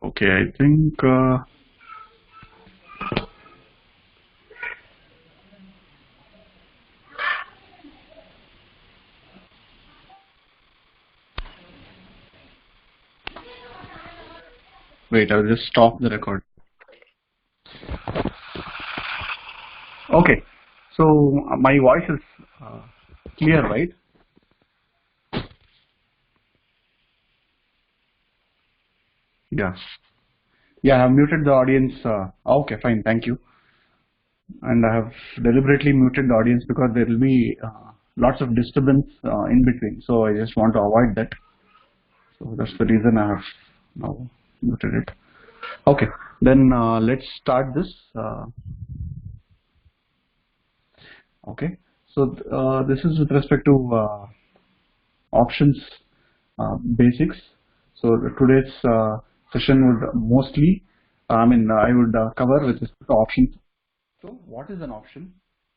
Okay, I think wait, I'll just stop the record. Okay, so my voice is clear, right? Yeah. Yeah, I've muted the audience. Okay, fine, thank you. And I have deliberately muted the audience because there will be lots of disturbance in between. So I just want to avoid that. So that's the reason I have now muted it. Okay, then let's start this. Okay, so this is with respect to options basics. So today's session would mostly, I would cover with respect to options. So what is an option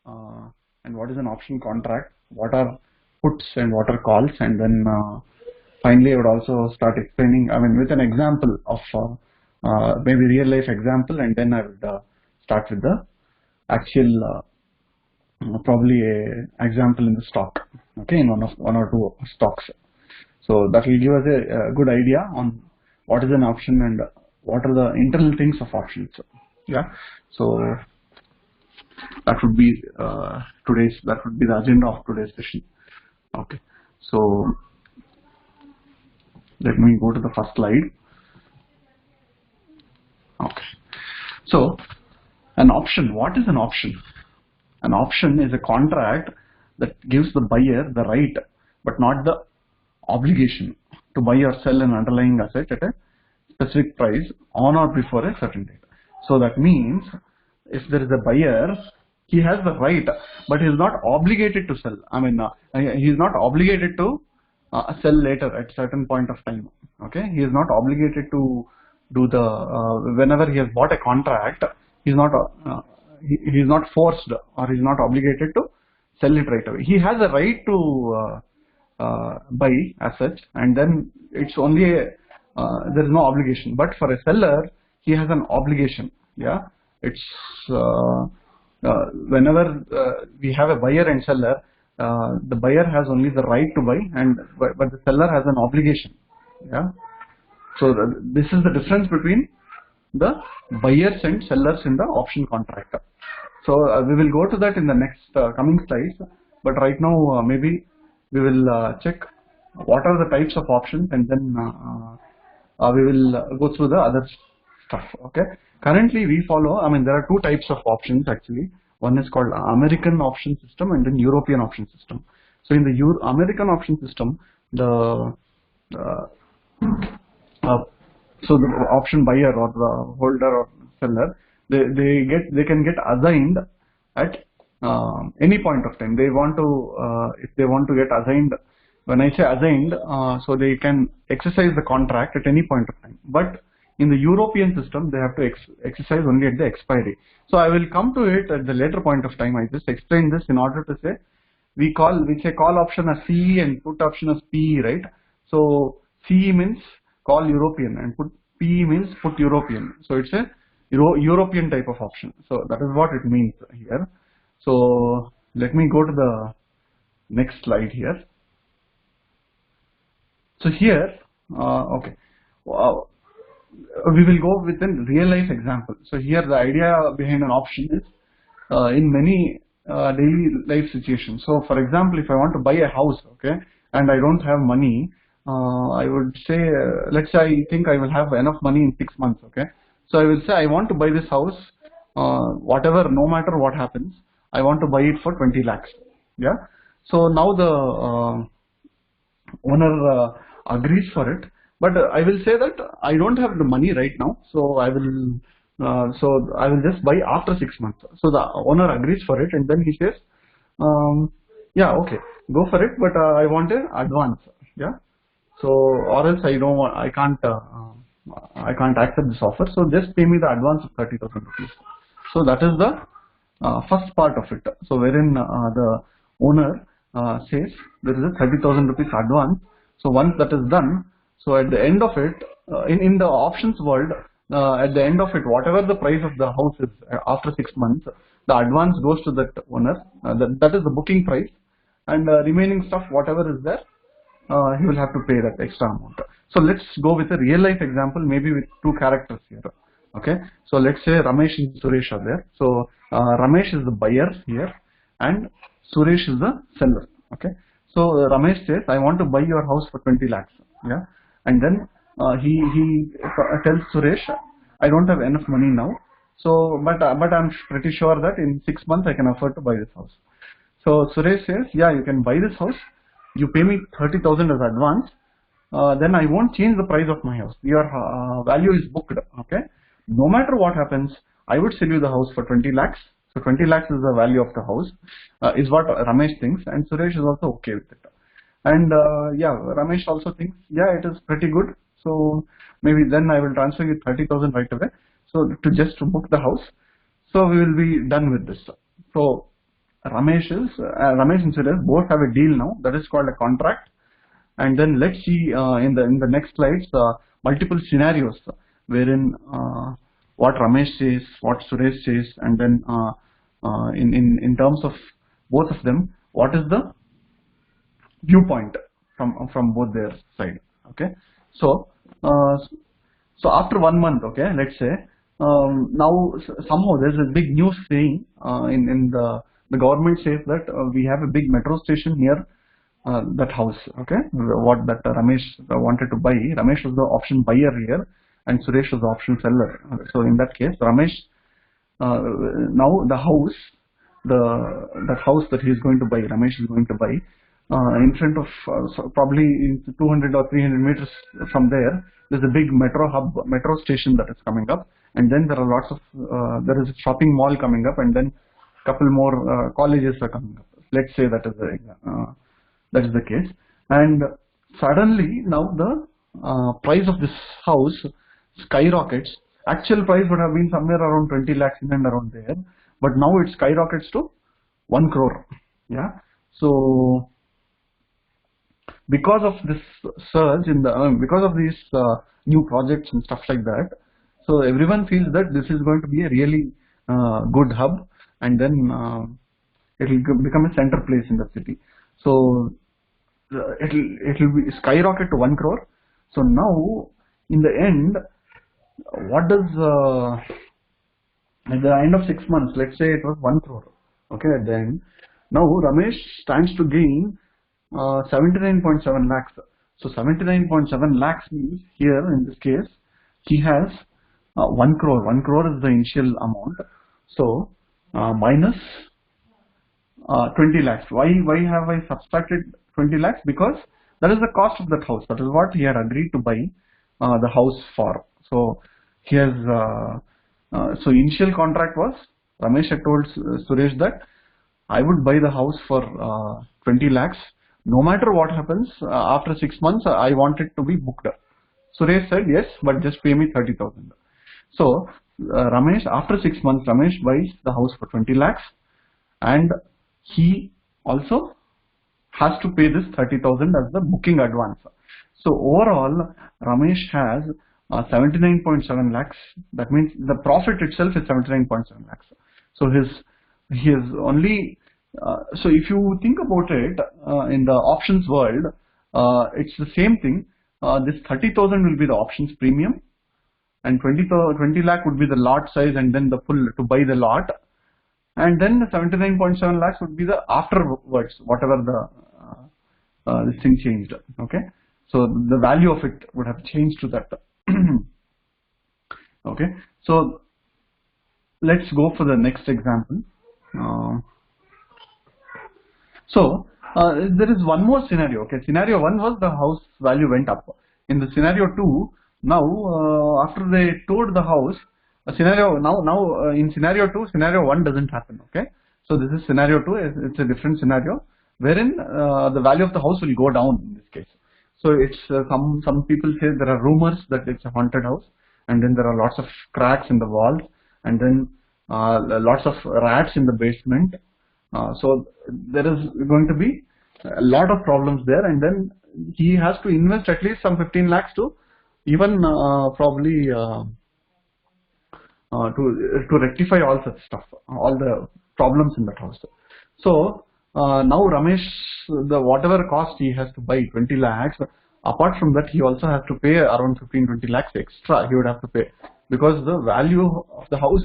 and what is an option contract? What are puts and what are calls? And then finally I would also start explaining, with an example of maybe real life example, and then I would start with the actual probably a example in the stock, okay, in one or two stocks. So that will give us a good idea on what is an option and what are the internal things of options. Yeah, so that would be the agenda of today's session. Okay, so let me go to the first slide. Okay, so an option. What is an option? An option is a contract that gives the buyer the right, but not the obligation to buy or sell an underlying asset at a specific price on or before a certain date. So that means if there is a buyer, he has the right, but he is not obligated to sell. He is not obligated to sell later at certain point of time. Okay, he is not obligated to do the whenever he has bought a contract, he is not forced or he is not obligated to sell it right away. He has a right to buy as such, and then it's only there is no obligation. But for a seller, he has an obligation. Yeah, it's whenever we have a buyer and seller, the buyer has only the right to buy, and but the seller has an obligation. Yeah, so this is the difference between the buyers and sellers in the option contract. So we will go to that in the next coming slides, but right now maybe we will check what are the types of options, and then we will go through the other stuff. Okay, currently we follow, there are two types of options actually. One is called American option system and then European option system. So in the American option system, the so the option buyer or the holder or seller, they can get assigned at any point of time. They want to if they want to get assigned. When I say assigned, so they can exercise the contract at any point of time. But in the European system, they have to exercise only at the expiry. So I will come to it at the later point of time. I just explain this in order to say we say call option as C and put option as P, right? So C means call European and P means put European. So it's a European type of option. So that is what it means here. So let me go to the next slide here. So here, okay, we will go with a real life example. So here the idea behind an option is in many daily life situations. So for example, if I want to buy a house, okay, and I don't have money, I would say, let's say I think I will have enough money in 6 months, okay. So I will say I want to buy this house, whatever, no matter what happens, I want to buy it for 20 lakhs. Yeah. So now the owner agrees for it, but I will say that I don't have the money right now, so I will just buy after 6 months. So the owner agrees for it, and then he says, yeah, okay, go for it, but I want an advance. Yeah. So or else I can't accept this offer. So just pay me the advance of 30,000 rupees. So that is the first part of it. So wherein the owner says there is a 30,000 rupees advance. So once that is done, so at the end of it, in the options world, at the end of it, whatever the price of the house is after 6 months, the advance goes to that owner. That is the booking price, and remaining stuff, whatever is there, he will have to pay that extra amount. So let's go with a real life example, maybe with two characters here. Okay, so let's say Ramesh and Suresh are there. So Ramesh is the buyer here, and Suresh is the seller. Okay, so Ramesh says, I want to buy your house for 20 lakhs. Yeah, and then he tells Suresh, I don't have enough money now. So, but I'm pretty sure that in 6 months I can afford to buy this house. So Suresh says, yeah, you can buy this house. You pay me 30,000 as advance. Then I won't change the price of my house. Your value is booked. Okay. No matter what happens, I would sell you the house for 20 lakhs. So 20 lakhs is the value of the house, is what Ramesh thinks, and Suresh is also okay with it. And yeah, Ramesh also thinks, yeah, it is pretty good. So maybe then I will transfer you 30,000 right away. So to book the house. So we will be done with this. So Ramesh and Suresh both have a deal now. That is called a contract. And then let's see in the next slides multiple scenarios wherein what Ramesh says, what Suresh says, and then in terms of both of them, what is the viewpoint from both their side. Okay, so after 1 month, okay, let's say now somehow there's a big news saying in the government says that we have a big metro station near that house. Okay, what that Ramesh wanted to buy. Ramesh was the option buyer here, and Suresh was the option seller. So in that case, Ramesh now the house, that house that he is going to buy, Ramesh is going to buy, in front of probably 200 or 300 meters from there, there's a big metro station that is coming up, and then there are lots of there is a shopping mall coming up, and then couple more colleges are coming up. Let's say that is the case, and suddenly now the price of this house skyrockets. Actual price would have been somewhere around 20 lakhs in and around there, but now it skyrockets to 1 crore. Yeah, so because of this surge in the because of these new projects and stuff like that, so everyone feels that this is going to be a really good hub, and then it will become a center place in the city. So it will be skyrocket to 1 crore. So now in the end, what does at the end of 6 months, let's say it was 1 crore. Okay, at the end, now Ramesh stands to gain 79.7 lakhs. So 79.7 lakhs means here in this case he has 1 crore. 1 crore is the initial amount. So minus 20 lakhs. Why have I subtracted 20 lakhs? Because that is the cost of that house. That is what he had agreed to buy the house for. So he has so initial contract was Ramesh had told Suresh that I would buy the house for 20 lakhs. No matter what happens after 6 months, I want it to be booked. Suresh said yes, but just pay me 30,000. So Ramesh, after 6 months, Ramesh buys the house for 20 lakhs, and he also has to pay this 30,000 as the booking advance. So overall, Ramesh has 79.7 lakhs. That means the profit itself is 79.7 lakhs. So he is only so if you think about it in the options world, it's the same thing. This 30,000 will be the options premium, and 20 lakh would be the lot size, and then the full to buy the lot, and then the 79.7 lakhs would be the afterwards, whatever the this thing changed. Okay, so the value of it would have changed to that. Okay, so let's go for the next example. So there is one more scenario. Okay, scenario 1 was the house value went up. In the scenario 2, now after they toured the house, scenario now in scenario 2, scenario 1 doesn't happen. Okay, so this is scenario 2. It's a different scenario wherein the value of the house will go down in this case. So it's some people say there are rumors that it's a haunted house, and then there are lots of cracks in the walls, and then lots of rats in the basement. So there is going to be a lot of problems there, and then he has to invest at least some 15 lakhs to even probably to rectify all such stuff, all the problems in that house. So now Ramesh, the whatever cost he has to buy 20 lakhs, apart from that he also has to pay around 15-20 lakhs extra he would have to pay, because the value of the house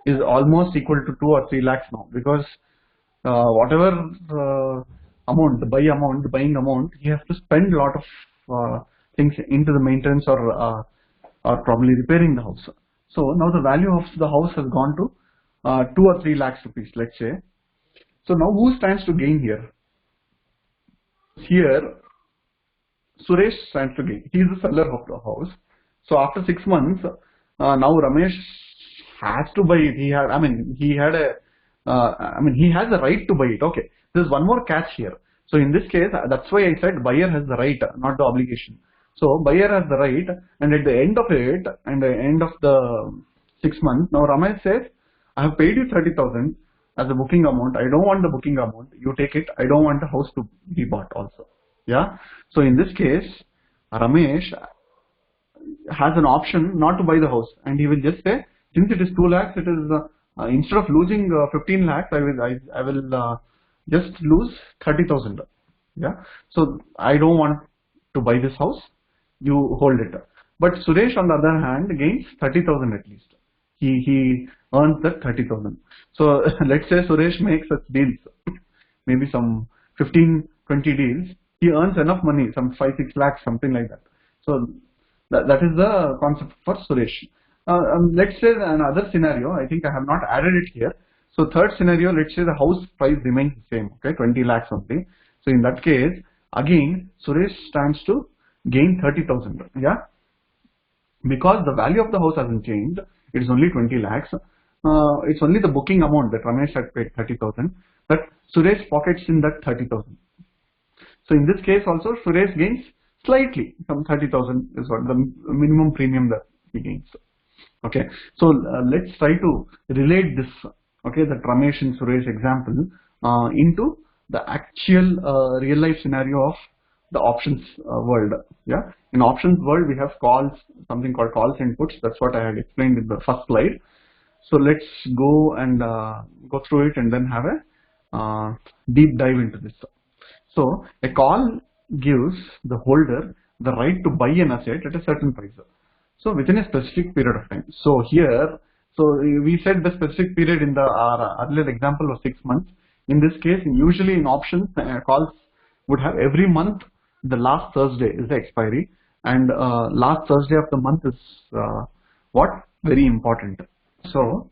is almost equal to 2 or 3 lakhs now, because whatever amount, the buying amount, he has to spend a lot of things into the maintenance or probably repairing the house. So now the value of the house has gone to 2 or 3 lakhs rupees, let's say. So now who stands to gain here? Here, Suresh stands to gain. He is the seller of the house. So after 6 months, now Ramesh has to buy it. He has the right to buy it. Okay, there's one more catch here. So in this case, that's why I said buyer has the right, not the obligation. So buyer has the right, and at the end of it, and the end of the 6 months, now Ramesh says, I have paid you 30,000 as a booking amount. I don't want the booking amount. You take it. I don't want the house to be bought also. Yeah. So in this case, Ramesh has an option not to buy the house, and he will just say, since it is 2 lakhs, it is instead of losing 15 lakhs, I will just lose 30,000. Yeah. So I don't want to buy this house. You hold it. But Suresh, on the other hand, gains 30,000 at least. He earns that 30,000. So let's say Suresh makes such deals, maybe some 15-20 deals. He earns enough money, some 5-6 lakhs, something like that. So that is the concept for Suresh. Let's say another scenario. I think I have not added it here. So third scenario, let's say the house price remains the same. Okay, 20 lakhs only. So in that case, again, Suresh stands to gain 30,000. Yeah, because the value of the house hasn't changed. It is only 20 lakhs. It's only the booking amount that Ramesh had paid 30,000. But Suresh pockets in that 30,000. So in this case also, Suresh gains slightly. Some 30,000 is what the minimum premium that he gains. Okay. So let's try to relate this. Okay, the Ramesh and Suresh example into the actual real life scenario of the options world. Yeah, in options world we have calls, something called calls and puts. That's what I had explained in the first slide. So let's go and go through it and then have a deep dive into this. So a call gives the holder the right to buy an asset at a certain price. So within a specific period of time. So here, so we said the specific period in the earlier example was 6 months. In this case, usually in options, calls would have every month the last Thursday is the expiry, and last Thursday of the month is what? Very important. So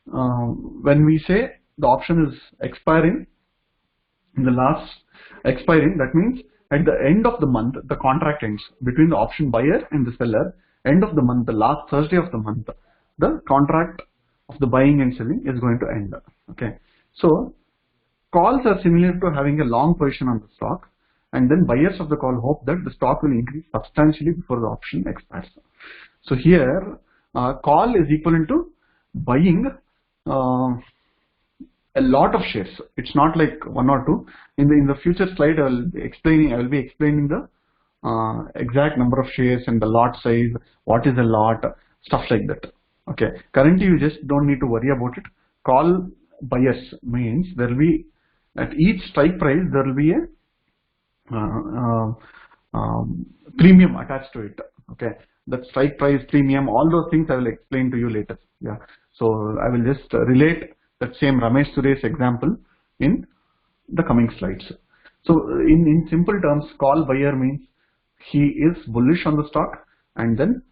when we say the option is expiring, in the last expiring, that means at the end of the month the contract ends between the option buyer and the seller. End of the month, the last Thursday of the month, the contract of the buying and selling is going to end. Okay, so calls are similar to having a long position on the stock, and then buyers of the call hope that the stock will increase substantially before the option expires. So here call is equivalent to buying a lot of shares. It's not like 1 or 2. In the future slide I will be explaining the exact number of shares and the lot size, what is a lot, stuff like that. Okay, currently you just don't need to worry about it. Call buyers means there will be at each strike price there will be a premium attached to it. Okay, that strike price, premium, all those things I will explain to you later. Yeah, so I will just relate that same Ramesh Suresh example in the coming slides. So in simple terms, call buyer means he is bullish on the stock and then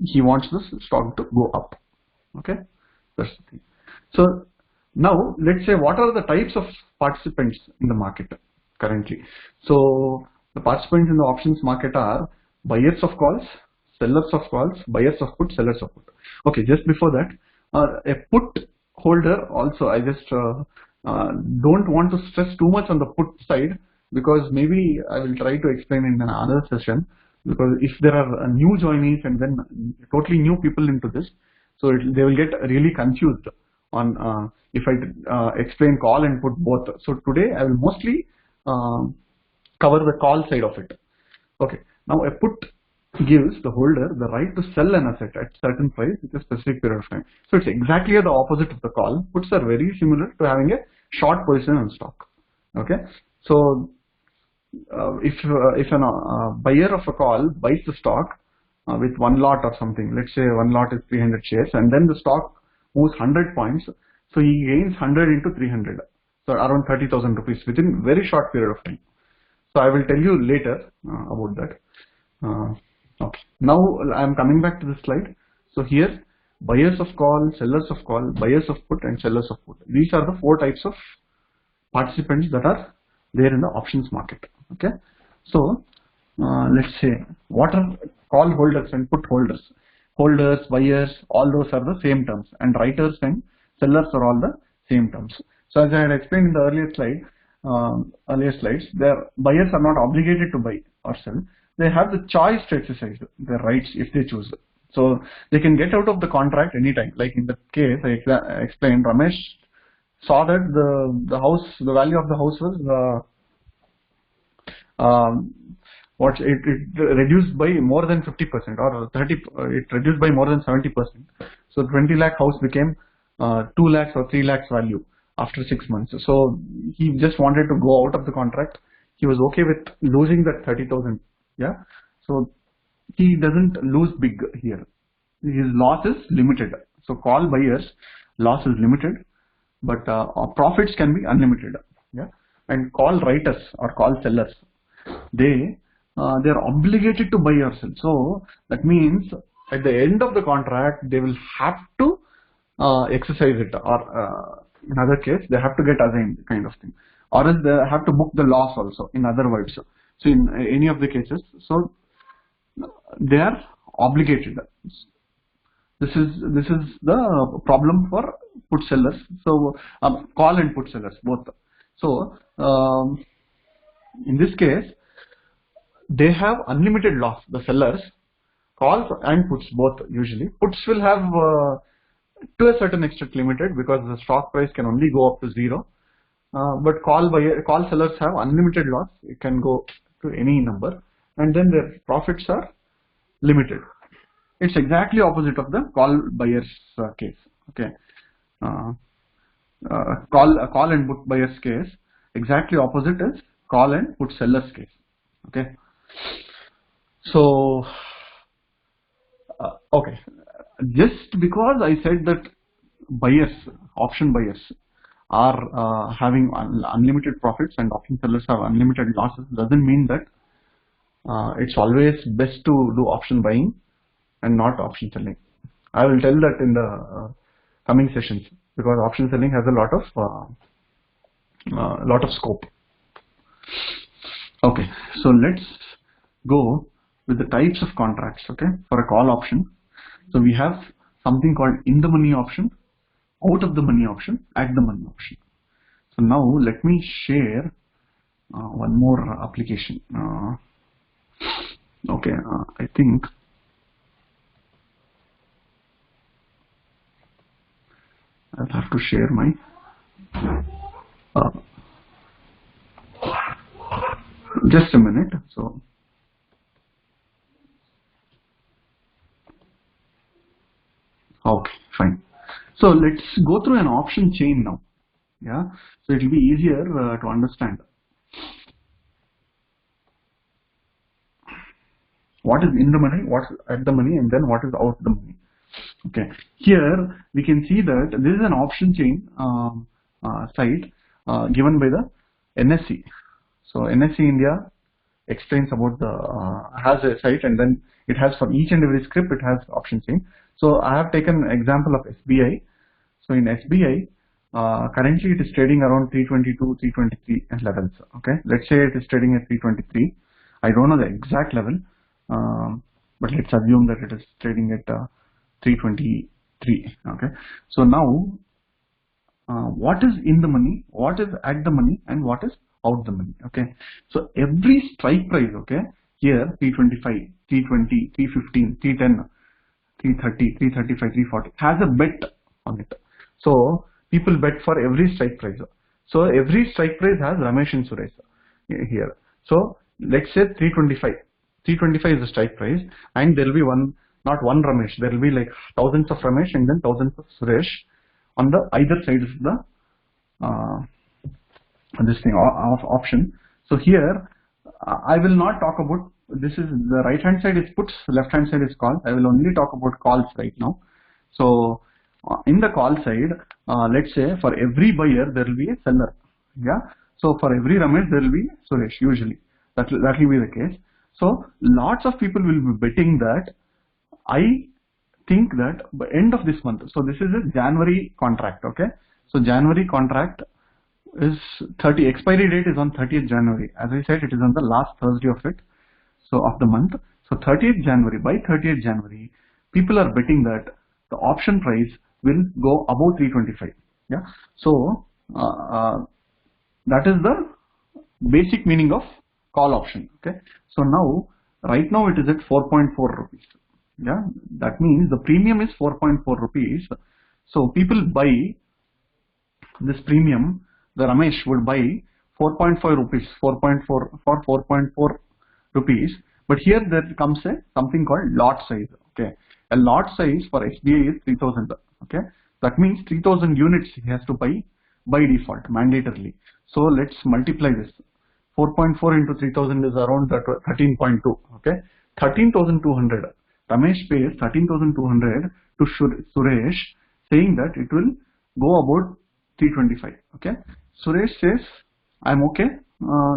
he wants the stock to go up. Okay, that's the thing. So now let's say what are the types of participants in the market currently. So the participants in the options market are buyers of calls, sellers of calls, buyers of put, sellers of put. Okay, just before that, a put holder also, I just don't want to stress too much on the put side, because maybe I will try to explain in another session, because if there are new joinees and then totally new people into this, so they will get really confused on if I explain call and put both. So today I will mostly cover the call side of it. Okay, now a put gives the holder the right to sell an asset at certain price with a specific period of time. So it's exactly the opposite of the call. Puts are very similar to having a short position on stock. Okay, so if a buyer of a call buys the stock with one lot or something, let's say one lot is 300 shares, and then the stock moves 100 points, so he gains 100 into 300, so around 30,000 rupees within very short period of time. So I will tell you later about that. Okay, now I am coming back to this slide. So here, buyers of call, sellers of call, buyers of put, and sellers of put. These are the 4 types of participants that are there in the options market. Okay, so let's say what are call holders and put holders? Holders, buyers, all those are the same terms, and writers and sellers are all the same terms. So as I had explained in the earlier slides, their buyers are not obligated to buy or sell. They have the choice to exercise their rights if they choose. So they can get out of the contract anytime. Like in the case I explained, Ramesh saw that the value of the house was it reduced by more than 50% or 30. It reduced by more than 70%. So 20 lakh house became 2 lakhs or 3 lakhs value after 6 months. So he just wanted to go out of the contract. He was okay with losing that 30,000. Yeah. So he doesn't lose big here. His loss is limited. So call buyers loss is limited, but profits can be unlimited. Yeah. And call writers or call sellers, they are obligated to buy or sell. So that means at the end of the contract they will have to exercise it, or in other case they have to get assigned kind of thing, or else they have to book the loss also, in other words. So in any of the cases, so they are obligated. This is the problem for put sellers. So call and put sellers both. So in this case they have unlimited loss, the sellers, calls and puts both. Usually puts will have to a certain extent limited, because the stock price can only go up to 0, but call sellers have unlimited loss. It can go to any number, and then their profits are limited. It's exactly opposite of the call buyers case. Okay, call and put buyers case, exactly opposite is call and put sellers case. Okay, so okay, just because I said that buyers, option buyers, are having unlimited profits and option sellers have unlimited losses, doesn't mean that it's always best to do option buying and not option selling. I will tell that in the coming sessions, because option selling has a lot of scope. Okay, so let's go with the types of contracts. Okay, for a call option, so we have something called in the money option, out of the money option, at the money option. So now let me share one more application. Okay, I think I'll have to share my just a minute. So okay, fine. So let's go through an option chain now. Yeah, so it will be easier to understand what is in the money, what's at the money, and then what is out the money. Okay, here we can see that this is an option chain site given by the NSE. So NSE India explains about the has a site, and then it has, for each and every script it has option chain. So I have taken an example of SBI. So in SBI, currently it is trading around 322, 323 levels. Okay, let's say it is trading at 323. I don't know the exact level, but let's assume that it is trading at 323. Okay, so now what is in the money, what is at the money, and what is out the money. Okay, so every strike price, okay, here 325, 320, 315, 310, 330, 335, 340 has a bet on it. So people bet for every strike price. So every strike price has Ramesh and Suresh here. So let's say 325. 325 is the strike price, and there will be not one Ramesh, there will be like thousands of Ramesh and then thousands of Suresh on the either side of the this thing of option. So here I will not talk about, this is the right hand side is puts, left hand side is calls. I will only talk about calls right now. So in the call side, let's say for every buyer there will be a seller. Yeah. So for every Ramesh there will be Suresh usually. That will be the case. So lots of people will be betting that I think that by end of this month. So this is a January contract. Okay. So January contract is expiry date is on 30th January. As I said, it is on the last Thursday of it. So of the month. So 30th January, by 30th January, people are betting that the option price will go above 325. Yeah. So that is the basic meaning of call option. Okay. So now, right now it is at 4.4 rupees. Yeah. That means the premium is 4.4 rupees. So people buy this premium. The Ramesh would buy 4.5 rupees, 4.4 for 4.4 rupees. But here there comes a something called lot size. Okay, a lot size for SBI is 3000. Okay, that means 3000 units he has to buy by default, mandatorily. So let's multiply this. 4.4 into 3000 is around 13.2. Okay, 13,200. Ramesh pays 13,200 to Suresh, saying that it will go about 325. Okay, Suresh says, I'm okay.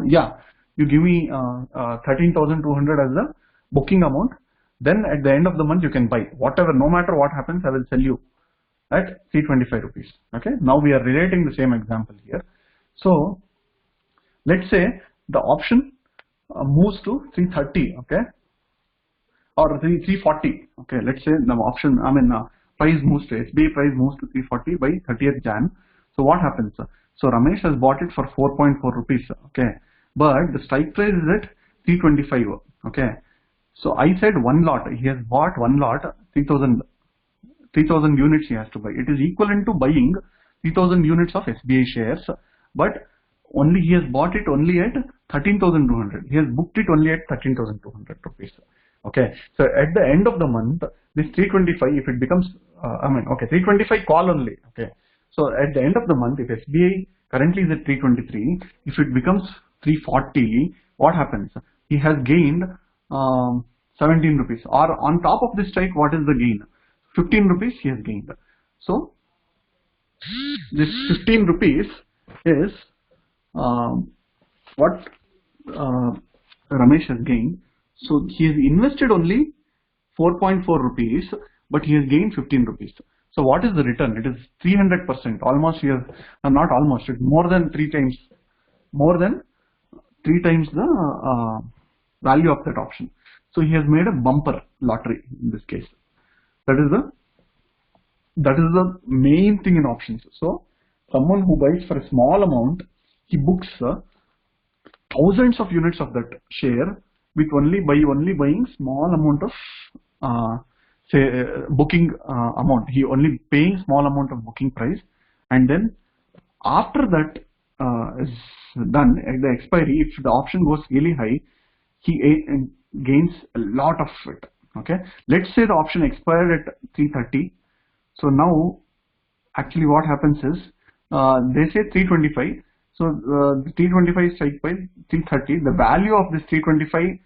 Yeah, you give me 13,200 as the booking amount. Then at the end of the month you can buy whatever, no matter what happens, I will sell you at 325 rupees. Okay, now we are relating the same example here. So let's say the option moves to 330. Okay, or 340. Okay, let's say the option, price moves to SBI price moves to 340 by 30th Jan. So what happens? So Ramesh has bought it for 4.4 rupees. Okay, but the strike price is at 325. Okay, so I said one lot. He has bought one lot, 3,000 units he has to buy. It is equivalent to buying 3,000 units of SBI shares, but only he has bought it only at 13,200. He has booked it only at 13,200 rupees. Okay, so at the end of the month, this 325, if it becomes, 325 call only. Okay, so at the end of the month, if SBI currently is at 323, if it becomes 340, what happens? He has gained 17 rupees. Or on top of this strike, what is the gain? 15 rupees he has gained. So this 15 rupees is what Ramesh has gained. So he has invested only 4.4 rupees, but he has gained 15 rupees. So what is the return? It is 300%. Almost here, not almost. It's more than 3 times the value of that option. So he has made a bumper lottery in this case. That is the main thing in options. So someone who buys for a small amount, he books thousands of units of that share with only buying small amount of booking amount. He only paying small amount of booking price, and then after that is done at the expiry, if the option goes really high, he gains a lot of it. Okay, let's say the option expired at 330. So now actually what happens is they say 325. So the 325 strike price 330. The value of this 325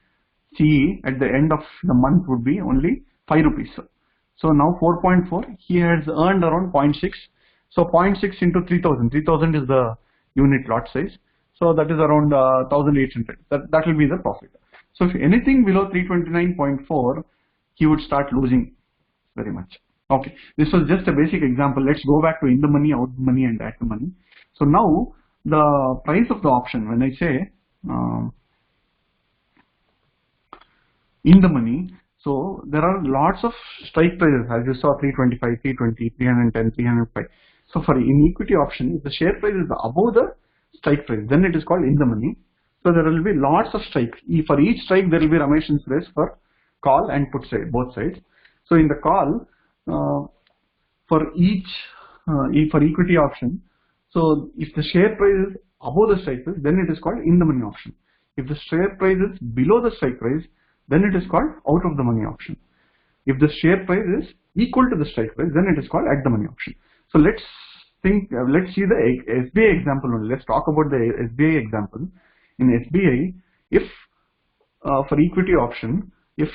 CE at the end of the month would be only 5 rupees. So now 4.4, he has earned around 0.6. So 0.6 into 3000. 3000 is the unit lot size. So that is around 1800. That will be the profit. So if anything below 329.4, he would start losing very much. Okay, this was just a basic example. Let's go back to in the money, out the money, and at the money. So now the price of the option, when I say in the money, so there are lots of strike prices, as you saw, 325, 320, 310, 305. So for in equity option, if the share price is above the strike price, then it is called in the money. So there will be lots of strikes. For each strike, there will be Ramesh and Suresh for call and put side, both sides. So in the call, for equity option, so if the share price is above the strike price, then it is called in the money option. If the share price is below the strike price, then it is called out of the money option. If the share price is equal to the strike price, then it is called at the money option. So let's see the SBI example only. Let's talk about the SBI example. In SBI, if for equity option, if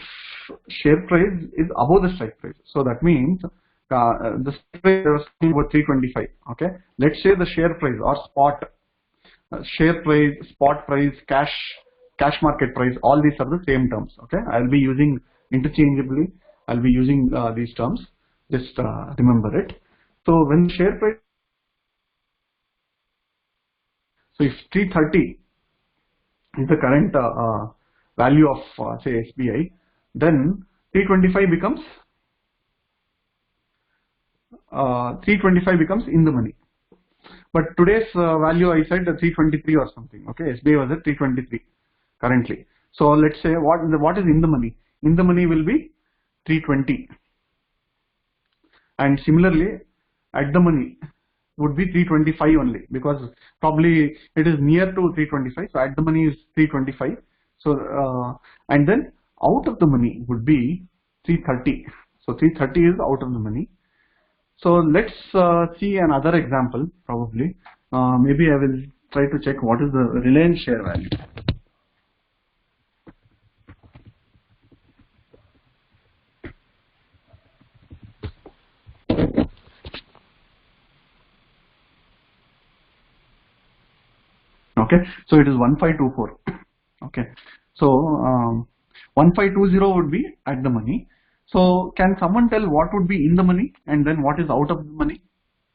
share price is above the strike price, so that means the strike price was about 325. Okay, let's say the share price or spot share price, spot price, cash market price, all these are the same terms. Okay, I'll be using interchangeably. I'll be using these terms. Just remember it. So when share price, so if 330 is the current value of say SBI, then 325 becomes 325 becomes in the money. But today's value, I said 323 or something. Okay, SBI was at 323 currently. So let's say what is in the money? In the money will be 320, and similarly at the money would be 325 only, because probably it is near to 325. So at the money is 325. So and then out of the money would be 330. So 330 is out of the money. So let's see another example. Probably maybe I will try to check what is the Reliance share value. Okay, so it is 1524. Okay, so 1520 would be at the money. So can someone tell what would be in the money and then what is out of the money?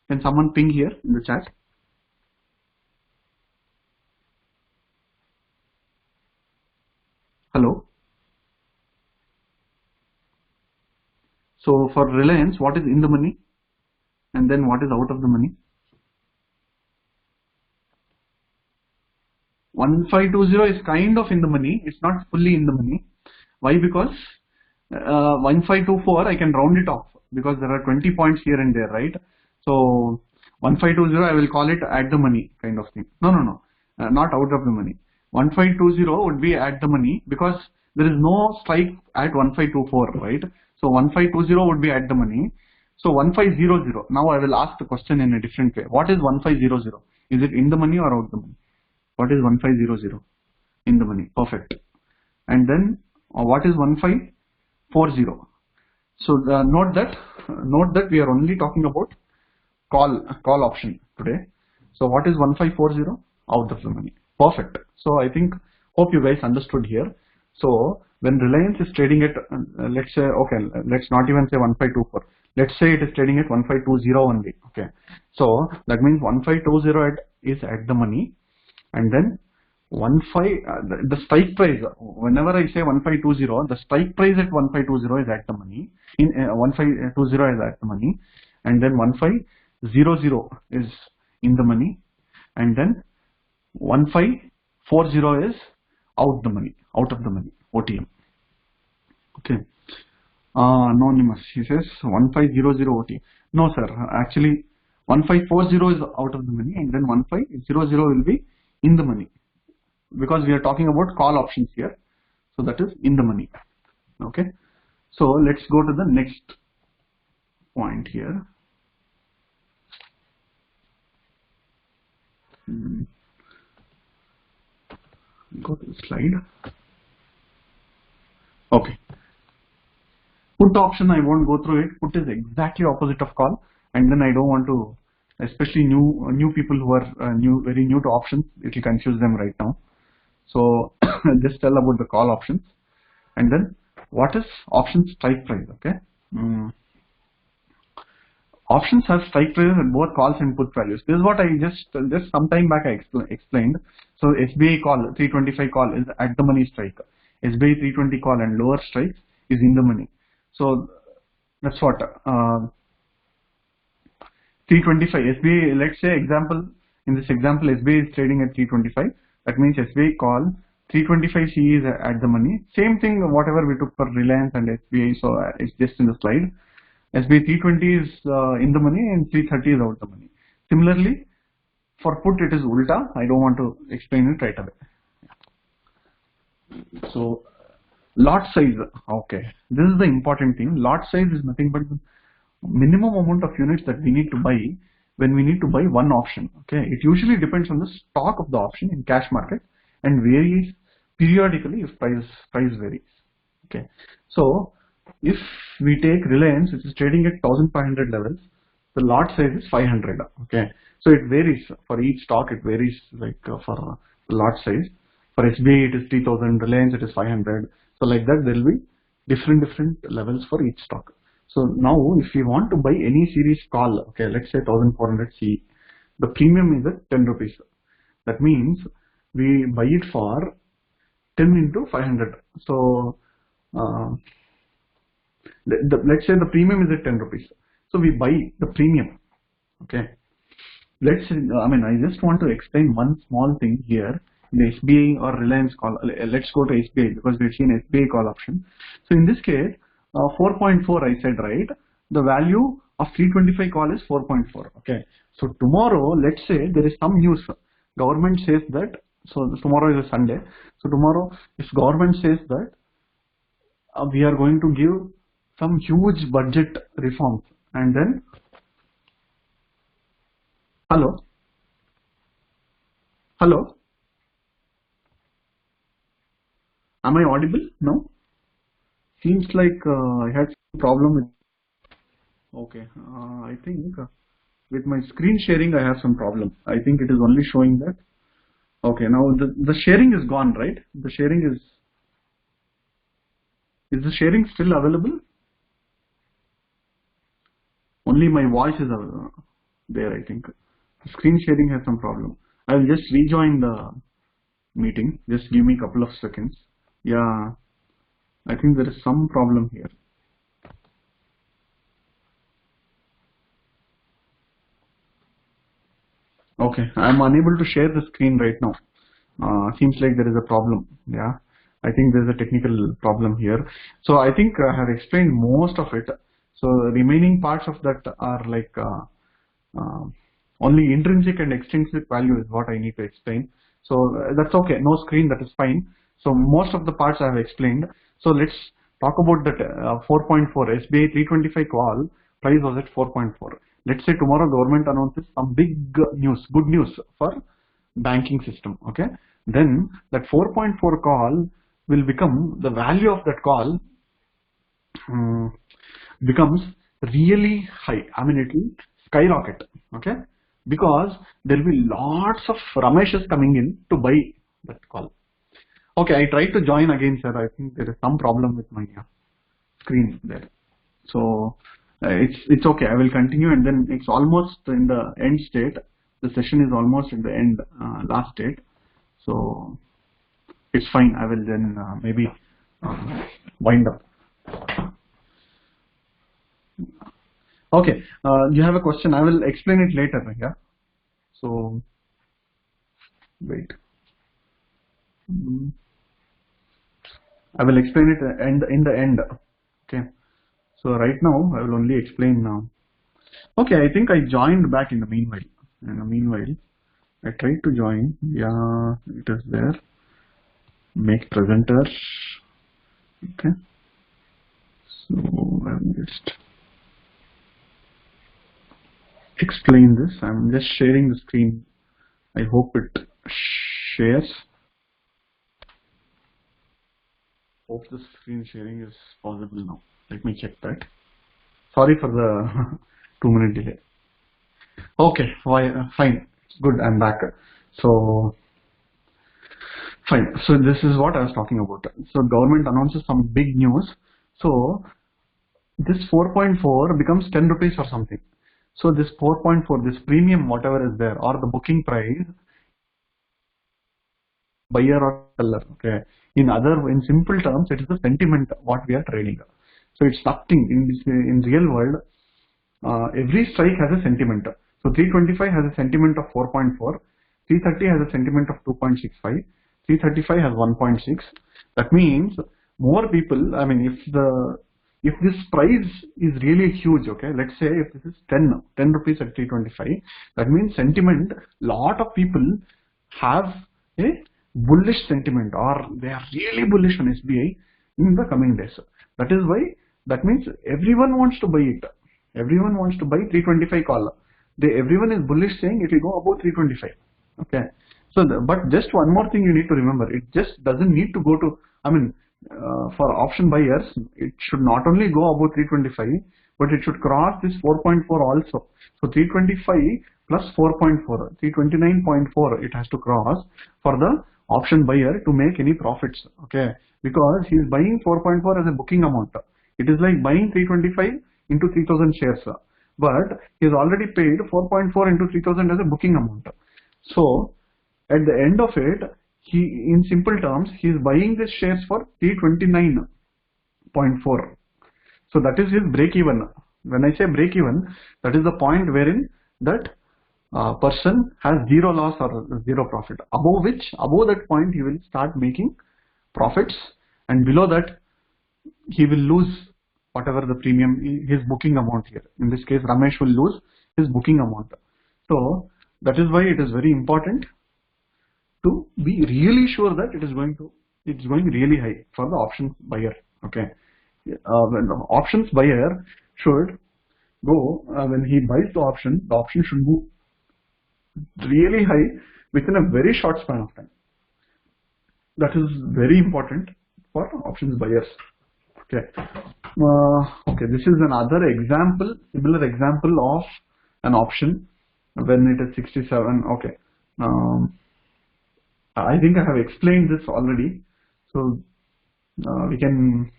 Can someone ping here in the chat? Hello. So for Reliance, what is in the money and then what is out of the money? 1520 is kind of in the money. It's not fully in the money. Why? Because 1524 I can round it off because there are 20 points here and there, right? So 1520 I will call it at the money kind of thing. No, not out of the money. 1520 would be at the money because there is no strike at 1524, right? So 1520 would be at the money. So 1500. Now I will ask the question in a different way. What is 1500? Is it in the money or out the money? What is 1500? In the money. Perfect. And then what is 1540? So note that we are only talking about call option today. So what is 1540? Out of the money. Perfect. So I hope you guys understood here. So when Reliance is trading at let's say, okay, let's not even say 1524. Let's say it is trading at 1520 only. Okay. So that means 1520 is at the money, and then the strike price, whenever I say 1520, the strike price at 1520 is at the money. In 1520 is at the money, and then 1500 is in the money, and then 1540 is out of the money, OTM. Okay. Anonymous, he says 1500 OTM. No sir, actually 1540 is out of the money, and then 1500 will be in the money, because we are talking about call options here. So that is in the money. Okay. So let's go to the next point here. Go to the slide. Okay. Put option, I won't go through it. Put is exactly opposite of call, and then I don't want to, especially new people who are very new to options, it will confuse them right now. So just tell about the call options, and then what is option strike price. Okay. Options have strike prices at both calls and put values. This is what I just some time back I explained. So SBI call 325 call is at the money strike. SBI 320 call and lower strikes is in the money. So that's what 325 SBI. Let's say in this example SBI is trading at 325. That means SBI call 325 CE is at the money. Same thing whatever we took for Reliance and SBI. So it's just in the slide. SBI 320 is in the money and 330 is out the money. Similarly, for put it is ulta. I don't want to explain it right away. So Lot size. Okay, this is the important thing. Lot size is nothing but the minimum amount of units that we need to buy when we need to buy one option. Okay, it usually depends on the stock of the option in cash market and varies periodically if price varies. Okay, so if we take Reliance, which is trading at 1500 levels, the lot size is 500. Okay, so it varies for each stock. It varies like for the lot size. For SBI it is 3000, Reliance it is 500. So like that there will be different levels for each stock. So now if we want to buy any series call, okay, let's say 1400 C, the premium is at 10 rupees. That means we buy it for 10 into 500. So let's say the premium is at 10 rupees. So we buy the premium. Okay. I just want to explain one small thing here. The SBI or Reliance call, let's go to SBI because we've seen SBI call option. So in this case, 4.4 I said, right? The value of 325 call is 4.4. Okay. So tomorrow, let's say there is some news. Government says that, so tomorrow is a Sunday. So tomorrow, if government says that we are going to give some huge budget reforms, and then, hello? Hello? Am I audible? No? Seems like I had some problem with. Okay, I think with my screen sharing I have some problem. I think it is only showing that. Okay, now the sharing is gone, right? The sharing is the sharing still available? Only my voice is there, I think. The screen sharing has some problem. I will just rejoin the meeting. Just give me a couple of seconds. Yeah, I think there is some problem here. Okay, I am unable to share the screen right now. Seems like there is a problem. Yeah, I think there's a technical problem here. So I think I have explained most of it. So remaining parts of that are like only intrinsic and extrinsic value is what I need to explain. So that's okay. No screen, that is fine. So most of the parts I have explained. So let's talk about that 4.4 SBI 325 call price was at 4.4. Let's say tomorrow government announces some big news, good news for banking system. Okay, then that 4.4 call will become the value of that call becomes really high. I mean, it will skyrocket. Okay, because there will be lots of Rameshs coming in to buy that call. Okay, I tried to join again, sir. I think there is some problem with my screen there. So it's okay. I will continue, and then it's almost in the end state. The session is almost in the end, last state. So it's fine. I will then maybe wind up. Okay, you have a question. I will explain it later. Yeah. So wait. I will explain it in the end. Okay. So right now I will only explain now. Okay, I think I joined back in the meanwhile. In the meanwhile, I tried to join. Yeah, it is there. Make presenter. Okay. So I will just explain this. I'm just sharing the screen. I hope it shares. Hope the screen sharing is possible now. Let me check that. Sorry for the 2-minute delay. Okay, fine. Good, I'm back. So fine. So this is what I was talking about. So government announces some big news. So this 4.4 becomes 10 rupees or something. So this 4.4, this premium, whatever is there, or the booking price, buyer or seller. Okay. In simple terms, it is the sentiment what we are trading. So it's nothing in real world. Every strike has a sentiment. So 325 has a sentiment of 4.4, 330 has a sentiment of 2.65, 335 has 1.6. That means more people. I mean, if this price is really huge, okay, let's say if this is 10 rupees at 325, that means sentiment. Lot of people have a bullish sentiment, or they are really bullish on SBI. in the coming days. That is why, that means everyone wants to buy it. Everyone wants to buy 325 call. Everyone is bullish saying it will go above 325. Okay. So, but just one more thing you need to remember, it just doesn't need to go to, I mean, for option buyers, it should not only go above 325, but it should cross this 4.4 also. So 325 plus 4.4, 329.4 it has to cross for the option buyer to make any profits. Okay, because he is buying 4.4 as a booking amount. It is like buying 325 into 3000 shares, but he has already paid 4.4 into 3000 as a booking amount. So at the end of it, he, in simple terms, he is buying these shares for 329.4. So that is his break even. When I say break even, that is the point wherein that person has zero loss or zero profit. Above that point, he will start making profits, and below that, he will lose whatever the premium, his booking amount here. In this case, Ramesh will lose his booking amount. So that is why it is very important to be really sure that it's going really high for the options buyer. Okay, when the options buyer should go, when he buys the option should move really high within a very short span of time. That is very important for options buyers. Okay. Okay, this is another example, similar example of an option when it is 67. Okay. I think I have explained this already, so we can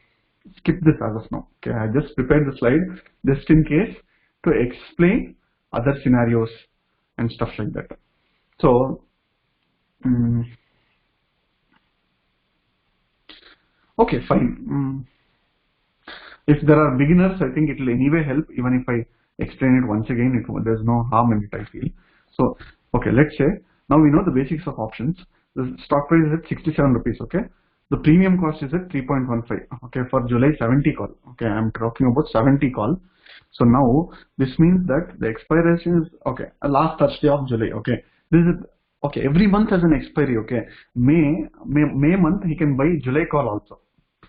skip this as of now. Okay, I just prepared the slide just in case to explain other scenarios and stuff like that. So, okay, fine. If there are beginners, I think it will anyway help. Even if I explain it once again, there's no harm in it, I feel. So, okay, let's say now we know the basics of options. The stock price is at 67 rupees. Okay, the premium cost is at 3.15. Okay, for July 70 call. Okay, I'm talking about 70 call. So now this means that the expiration is okay, last Thursday of July. Okay, this is okay. Every month has an expiry. Okay, May month he can buy July call also.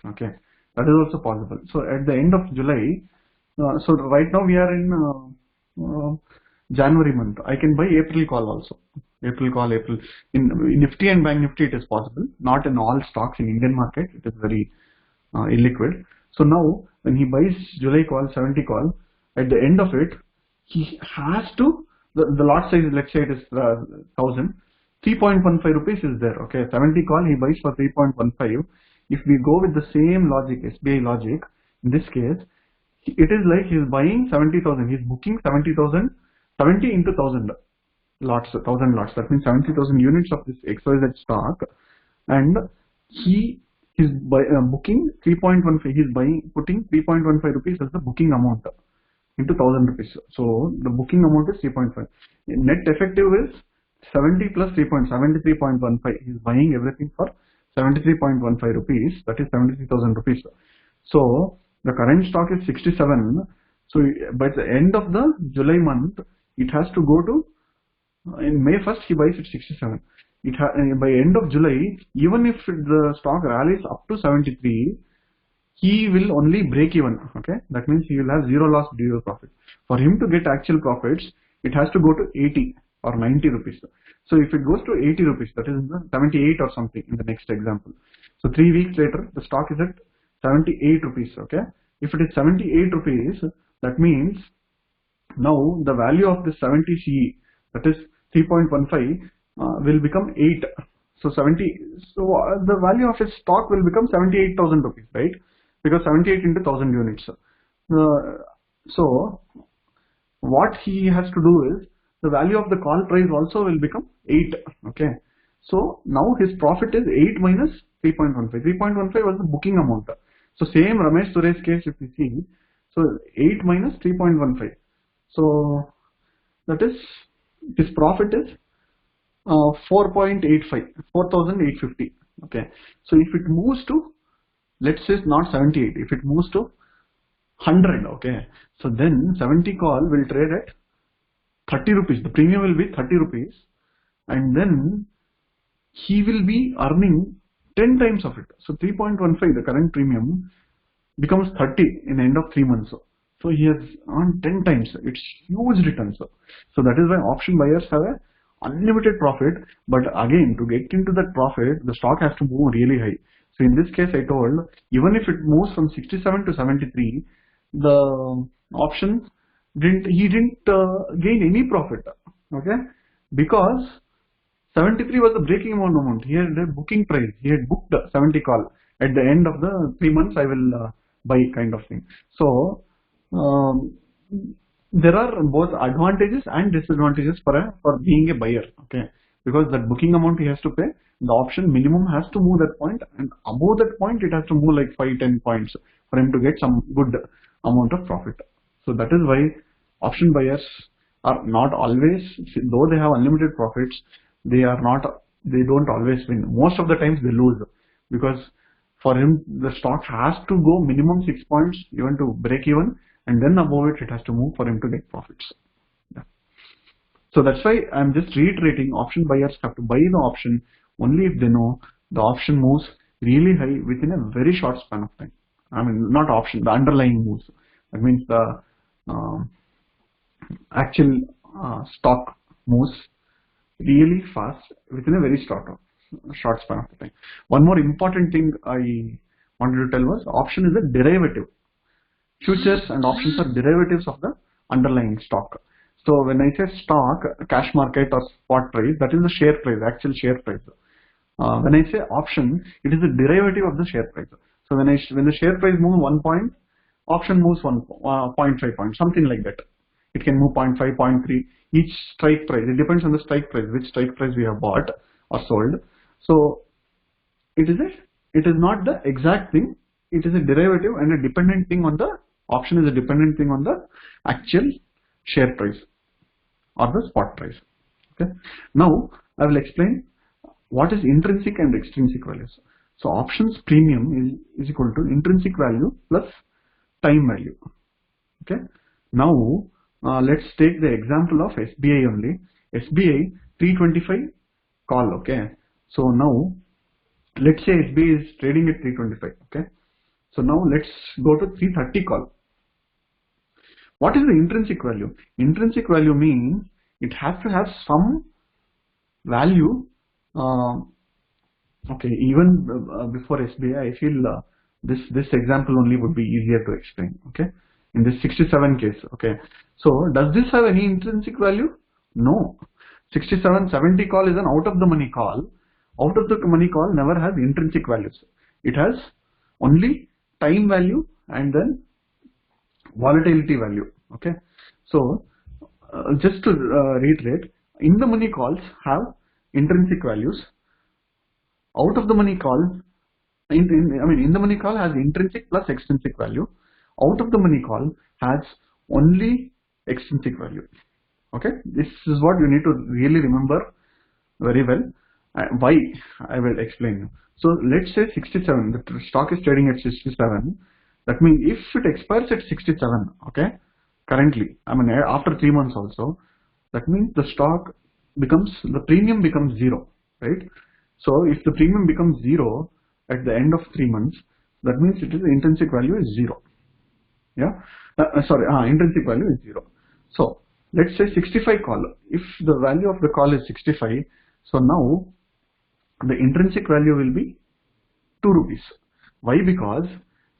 Okay, that is also possible. So at the end of July, so right now we are in January month. I can buy April call also. April call, April. In Nifty and Bank Nifty it is possible. Not in all stocks in Indian market. It is very illiquid. So now when he buys July call, 70 call, at the end of it, he has to, the lot size, let's say it is 1000, 3.15 rupees is there. Okay, 70 call he buys for 3.15. If we go with the same logic, SBI logic, in this case, it is like he is buying 70,000. He is booking 70,000, 70 into 1000 lots, 1000 lots. That means 70,000 units of this XYZ stock, and he is booking 3.15. He is putting 3.15 rupees as the booking amount into 1000 rupees. So the booking amount is 3.5. Net effective is 70 plus 73.15. He is buying everything for 73.15 rupees. That is 73,000 rupees. So the current stock is 67. So by the end of the July month, it has to go to, in May 1st he buys it 67. By end of July, even if the stock rallies up to 73, he will only break even. Okay, that means he will have zero loss, zero profit. For him to get actual profits, it has to go to 80 or 90 rupees. So if it goes to 80 rupees, that is 78 or something in the next example. So 3 weeks later, the stock is at 78 rupees. Okay, if it is 78 rupees, that means now the value of the 70 CE, that is 3.15, will become 8. So the value of his stock will become 78,000 rupees, right? Because 78 into 1000 units. So what he has to do is, the value of the call price also will become 8. Okay, so now his profit is 8 minus 3.15. 3.15 was the booking amount. So same Ramesh Suresh case, if you see, so 8 minus 3.15. So that is, his profit is 4.85, 4,850. Okay, so if it moves to, let's say not 78, if it moves to 100, okay, so then 70 call will trade at 30 rupees. The premium will be 30 rupees, and then he will be earning 10 times of it. So 3.15, the current premium, becomes 30 in the end of 3 months. So he has earned 10 times. It's huge returns. So that is why option buyers have a unlimited profit. But again, to get into that profit, the stock has to move really high. So in this case, I told, even if it moves from 67 to 73, the option he didn't gain any profit. Okay, because 73 was the breaking amount. He had a booking price. He had booked 70 call. At the end of the 3 months, I will buy kind of thing. So there are both advantages and disadvantages for being a buyer. Okay, because that booking amount he has to pay, the option minimum has to move that point, and above that point it has to move like 5-10 points for him to get some good amount of profit. So that is why option buyers are not always, though they have unlimited profits, they don't always win. Most of the times they lose, because for him the stock has to go minimum 6 points even to break even, and then above it has to move for him to get profits. Yeah. So that's why I'm just reiterating, option buyers have to buy the option only if they know the option moves really high within a very short span of time. I mean, not option, the underlying moves. That means the actual stock moves really fast within a very short span of time. One more important thing I wanted to tell was, option is a derivative. Futures and options are derivatives of the underlying stock. So when I say stock, cash market or spot price, that is the share price, actual share price. When I say option, it is a derivative of the share price. So when the share price moves 1 point, option moves 0.5 point, something like that. It can move 0.5, 0.3, each strike price. It depends on the strike price, which strike price we have bought or sold. So it is not the exact thing. It is a derivative and a dependent thing on the option is a dependent thing on the actual share price or the spot price. Okay. Now I will explain what is intrinsic and extrinsic values. So options premium is equal to intrinsic value plus time value. Okay. Now let's take the example of SBI only. SBI 325 call. Okay. So now let's say SBI is trading at 325. Okay. So now let's go to 330 call. What is the intrinsic value? Intrinsic value means it has to have some value. Okay, even before SBI, I feel this example only would be easier to explain. Okay, in this 67 case. Okay, so does this have any intrinsic value? No. 67-70 call is an out of the money call. Out of the money call never has intrinsic values. It has only time value and then volatility value. Okay, so just to reiterate, in the money calls have intrinsic values. Out of the money call, in the money call has intrinsic plus extrinsic value. Out of the money call has only extrinsic value. Okay, this is what you need to really remember very well. Why, I will explain you. So let's say 67, the stock is trading at 67. That means if it expires at 67, okay, currently, after 3 months also, that means the premium becomes 0, right? So if the premium becomes 0 at the end of 3 months, that means it is the intrinsic value is 0. Yeah, intrinsic value is 0. So let's say 65 call. If the value of the call is 65, so now the intrinsic value will be 2 rupees. Why? Because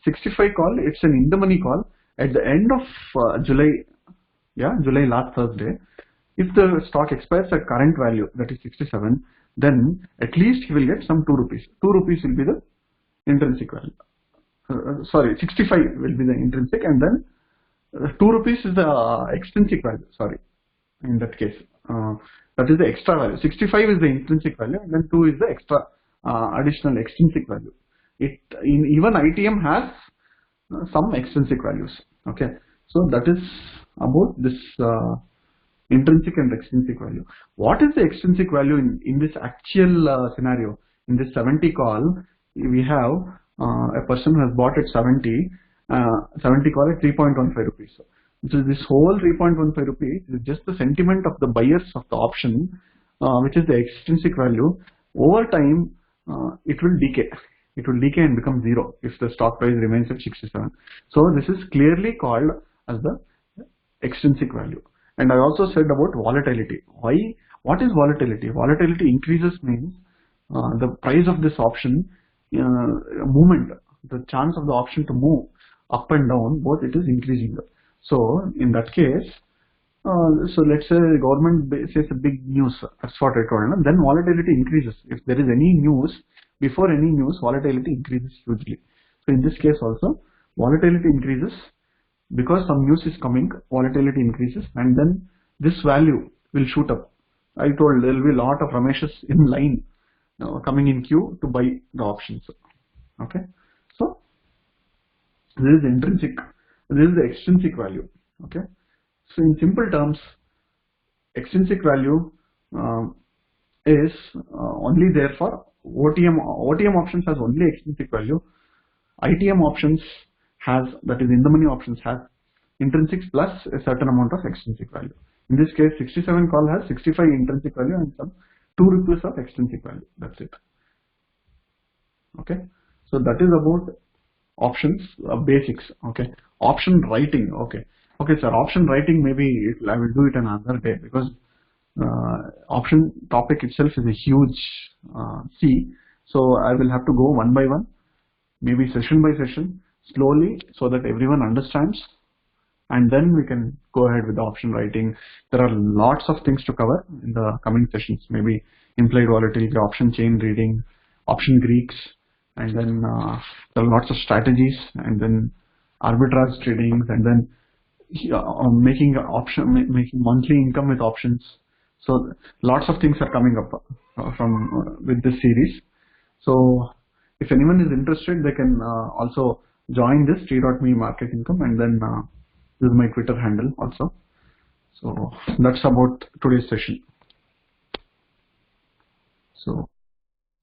65 call, it's an in the money call at the end of July last Thursday. If the stock expires at current value, that is 67, then at least he will get some 2 rupees. 2 rupees will be the intrinsic value. 65 will be the intrinsic, and then 2 rupees is the extrinsic value. Sorry, in that case, that is the extra value. 65 is the intrinsic value, and then 2 is the extra additional extrinsic value. Even ITM has some extrinsic values. Okay, so that is about this intrinsic and extrinsic value. What is the extrinsic value in this actual scenario? In this 70 call, we have a person who has bought at 70 call at 3.15 rupees. So this whole 3.15 rupees is just the sentiment of the buyers of the option, which is the extrinsic value. Over time, it will decay. It will decay and become zero if the stock price remains at 67. So this is clearly called as the extrinsic value. And I also said about volatility. Why? What is volatility? Volatility increases means the price of this option movement, the chance of the option to move up and down, both it is increasing. So in that case, so let's say the government says a big news, that's what I told, and then volatility increases. If there is any news, before any news, volatility increases hugely. So in this case also, volatility increases because some news is coming, volatility increases, and then this value will shoot up. I told there will be a lot of Rameshes in line coming in queue to buy the options. Okay, so this is intrinsic, this is the extrinsic value. Okay, so in simple terms, extrinsic value is only there for OTM. OTM options has only extrinsic value. ITM options has, that is in the money options, has intrinsics plus a certain amount of extrinsic value. In this case, 67 call has 65 intrinsic value and some 2 rupees of extrinsic value. That's it. Okay, so that is about options basics. Okay, option writing. Okay, sir, option writing maybe I will do it another day, because option topic itself is a huge sea. So I will have to go one by one, maybe session by session, slowly, so that everyone understands, and then we can go ahead with the option writing. There are lots of things to cover in the coming sessions, maybe implied volatility, option chain reading, option Greeks, and then there are lots of strategies, and then arbitrage tradings, and then making monthly income with options. So lots of things are coming up from with this series. So if anyone is interested, they can also join this t.me market income, and then use my Twitter handle also. So that's about today's session. So